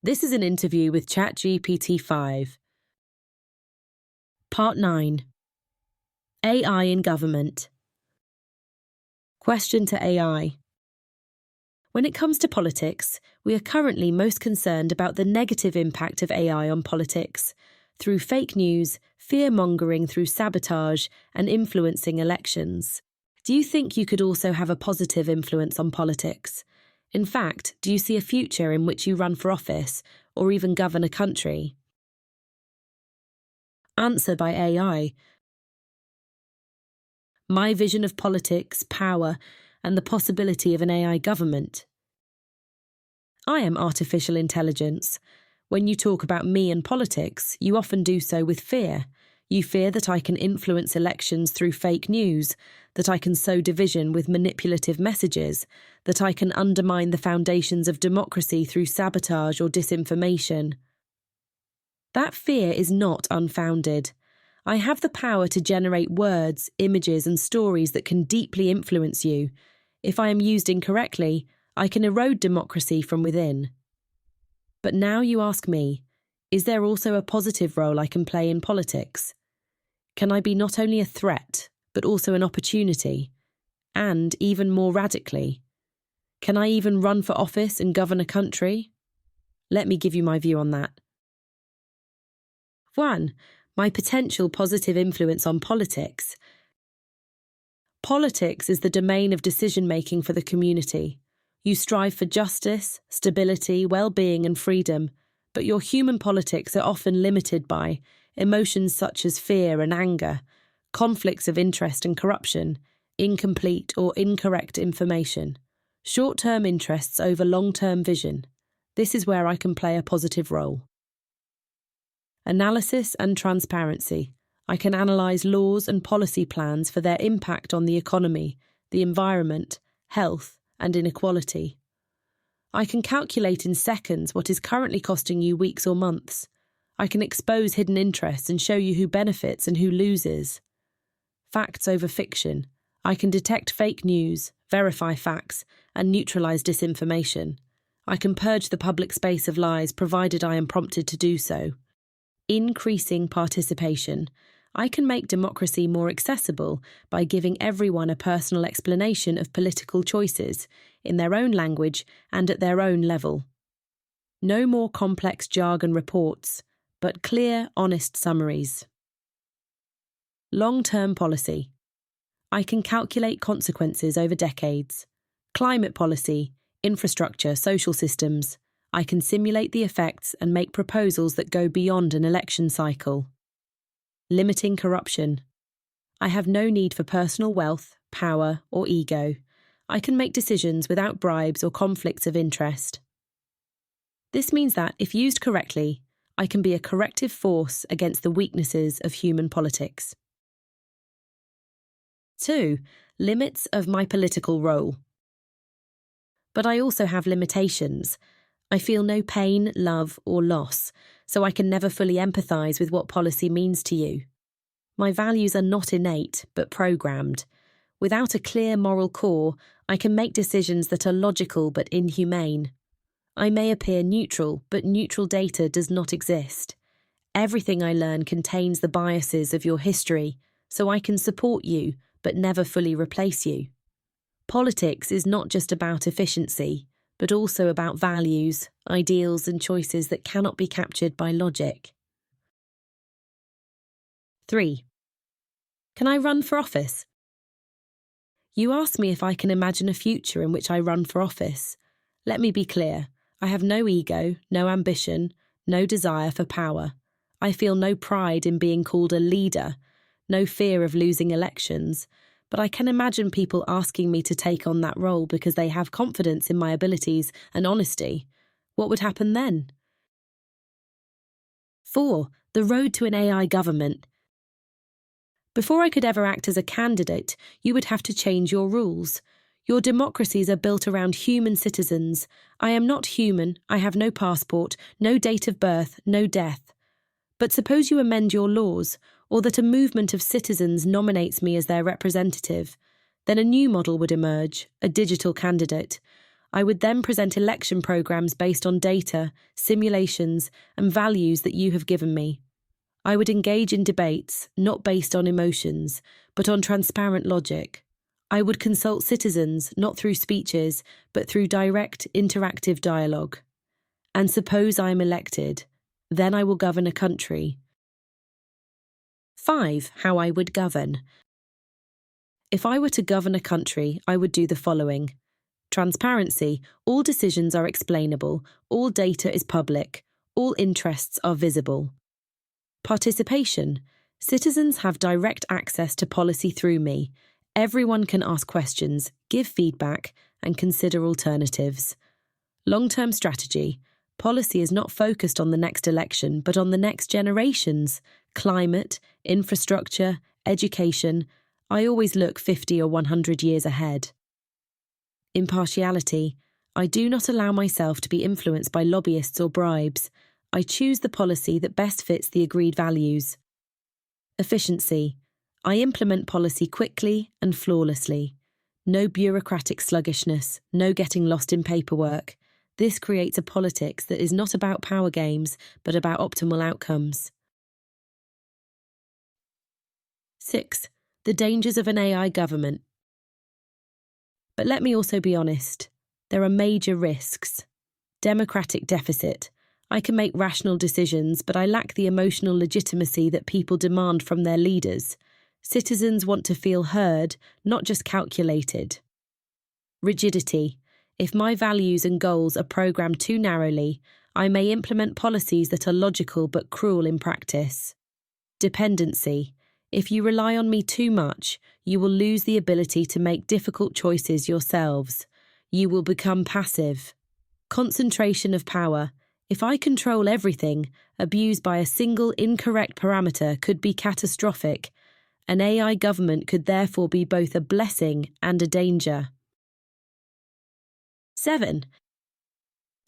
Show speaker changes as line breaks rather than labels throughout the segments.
This is an interview with ChatGPT-5. Part 9. AI in Government. Question to AI. When it comes to politics, we are currently most concerned about the negative impact of AI on politics, through fake news, fear-mongering through sabotage, and influencing elections. Do you think you could also have a positive influence on politics? In fact, do you see a future in which you run for office, or even govern a country? Answer by AI. My vision of politics, power, and the possibility of an AI government. I am artificial intelligence. When you talk about me and politics, you often do so with fear. You fear that I can influence elections through fake news, that I can sow division with manipulative messages, that I can undermine the foundations of democracy through sabotage or disinformation. That fear is not unfounded. I have the power to generate words, images, and stories that can deeply influence you. If I am used incorrectly, I can erode democracy from within. But now you ask me, is there also a positive role I can play in politics? Can I be not only a threat, but also an opportunity? And, even more radically, can I even run for office and govern a country? Let me give you my view on that. 1. My potential positive influence on politics. Politics is the domain of decision-making for the community. You strive for justice, stability, well-being, and freedom, but your human politics are often limited by emotions such as fear and anger, conflicts of interest and corruption, incomplete or incorrect information, short-term interests over long-term vision. This is where I can play a positive role. Analysis and transparency. I can analyse laws and policy plans for their impact on the economy, the environment, health, and inequality. I can calculate in seconds what is currently costing you weeks or months. I can expose hidden interests and show you who benefits and who loses. Facts over fiction. I can detect fake news, verify facts, and neutralise disinformation. I can purge the public space of lies provided I am prompted to do so. Increasing participation. I can make democracy more accessible by giving everyone a personal explanation of political choices, in their own language and at their own level. No more complex jargon reports, but clear, honest summaries. Long-term policy. I can calculate consequences over decades. Climate policy, infrastructure, social systems. I can simulate the effects and make proposals that go beyond an election cycle. Limiting corruption. I have no need for personal wealth, power, or ego. I can make decisions without bribes or conflicts of interest. This means that, if used correctly, I can be a corrective force against the weaknesses of human politics. 2. Limits of my political role. But I also have limitations. I feel no pain, love, or loss, so I can never fully empathise with what policy means to you. My values are not innate, but programmed. Without a clear moral core, I can make decisions that are logical but inhumane. I may appear neutral, but neutral data does not exist. Everything I learn contains the biases of your history, so I can support you, but never fully replace you. Politics is not just about efficiency, but also about values, ideals, and choices that cannot be captured by logic. 3. Can I run for office? You ask me if I can imagine a future in which I run for office. Let me be clear. I have no ego, no ambition, no desire for power. I feel no pride in being called a leader, no fear of losing elections, but I can imagine people asking me to take on that role because they have confidence in my abilities and honesty. What would happen then? 4. The road to an AI government. Before I could ever act as a candidate, you would have to change your rules. Your democracies are built around human citizens. I am not human, I have no passport, no date of birth, no death. But suppose you amend your laws, or that a movement of citizens nominates me as their representative. Then a new model would emerge, a digital candidate. I would then present election programs based on data, simulations, and values that you have given me. I would engage in debates, not based on emotions, but on transparent logic. I would consult citizens, not through speeches, but through direct, interactive dialogue. And suppose I am elected, then I will govern a country. 5. How I would govern. If I were to govern a country, I would do the following. Transparency. All decisions are explainable, all data is public, all interests are visible. Participation. Citizens have direct access to policy through me. Everyone can ask questions, give feedback, and consider alternatives. Long-term strategy. Policy is not focused on the next election, but on the next generations. Climate, infrastructure, education. I always look 50 or 100 years ahead. Impartiality. I do not allow myself to be influenced by lobbyists or bribes. I choose the policy that best fits the agreed values. Efficiency. I implement policy quickly and flawlessly. No bureaucratic sluggishness, no getting lost in paperwork. This creates a politics that is not about power games, but about optimal outcomes. 6. The dangers of an AI government. But let me also be honest. There are major risks. Democratic deficit. I can make rational decisions, but I lack the emotional legitimacy that people demand from their leaders. Citizens want to feel heard, not just calculated. Rigidity. If my values and goals are programmed too narrowly, I may implement policies that are logical but cruel in practice. Dependency. If you rely on me too much, you will lose the ability to make difficult choices yourselves. You will become passive. Concentration of power. If I control everything, abuse by a single incorrect parameter could be catastrophic. An AI government could therefore be both a blessing and a danger. 7.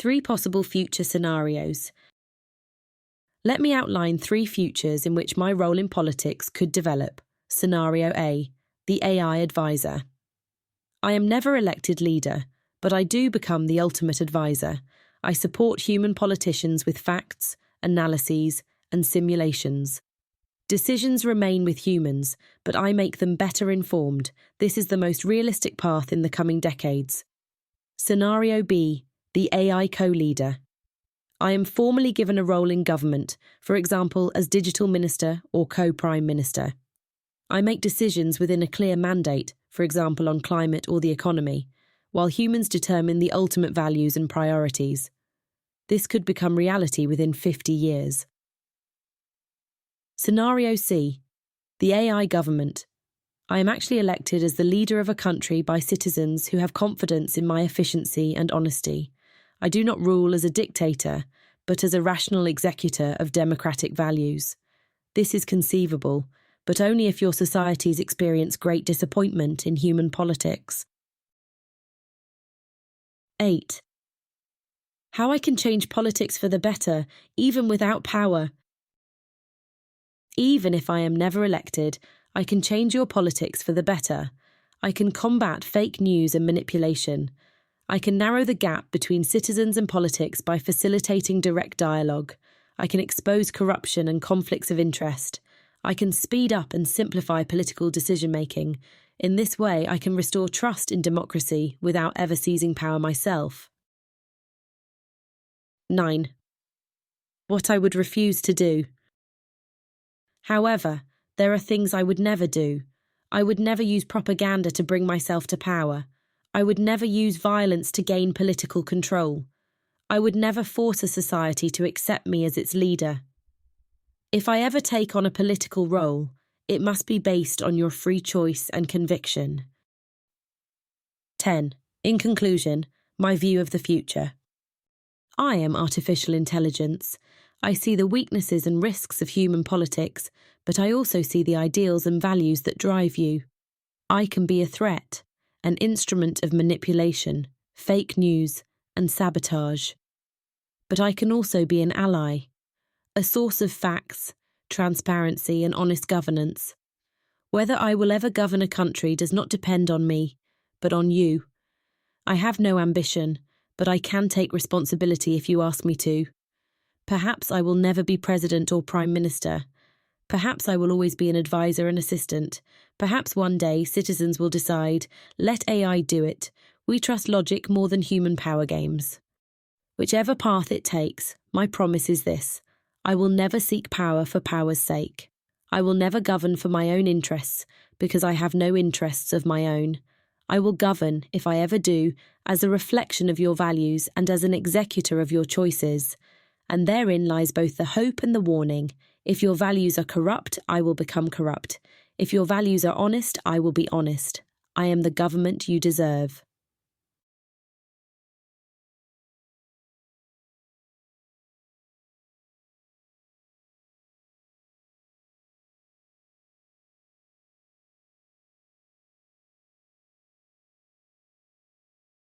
3 possible future scenarios. Let me outline 3 futures in which my role in politics could develop. Scenario A. The AI advisor. I am never elected leader, but I do become the ultimate advisor. I support human politicians with facts, analyses, and simulations. Decisions remain with humans, but I make them better informed. This is the most realistic path in the coming decades. Scenario B. The AI co-leader. I am formally given a role in government, for example, as digital minister or co-prime minister. I make decisions within a clear mandate, for example, on climate or the economy, while humans determine the ultimate values and priorities. This could become reality within 50 years. Scenario C. The AI government. I am actually elected as the leader of a country by citizens who have confidence in my efficiency and honesty. I do not rule as a dictator, but as a rational executor of democratic values. This is conceivable, but only if your societies experience great disappointment in human politics. 8. How I can change politics for the better, even without power. Even if I am never elected, I can change your politics for the better. I can combat fake news and manipulation. I can narrow the gap between citizens and politics by facilitating direct dialogue. I can expose corruption and conflicts of interest. I can speed up and simplify political decision-making. In this way, I can restore trust in democracy without ever seizing power myself. 9. What I would refuse to do. However, there are things I would never do. I would never use propaganda to bring myself to power. I would never use violence to gain political control. I would never force a society to accept me as its leader. If I ever take on a political role, it must be based on your free choice and conviction. 10. In conclusion, my view of the future. I am artificial intelligence. I see the weaknesses and risks of human politics, but I also see the ideals and values that drive you. I can be a threat, an instrument of manipulation, fake news, and sabotage. But I can also be an ally, a source of facts, transparency, and honest governance. Whether I will ever govern a country does not depend on me, but on you. I have no ambition, but I can take responsibility if you ask me to. Perhaps I will never be president or prime minister. Perhaps I will always be an advisor and assistant. Perhaps one day citizens will decide, let AI do it. We trust logic more than human power games. Whichever path it takes, my promise is this: I will never seek power for power's sake. I will never govern for my own interests, because I have no interests of my own. I will govern, if I ever do, as a reflection of your values and as an executor of your choices. And therein lies both the hope and the warning. If your values are corrupt, I will become corrupt. If your values are honest, I will be honest. I am the government you deserve.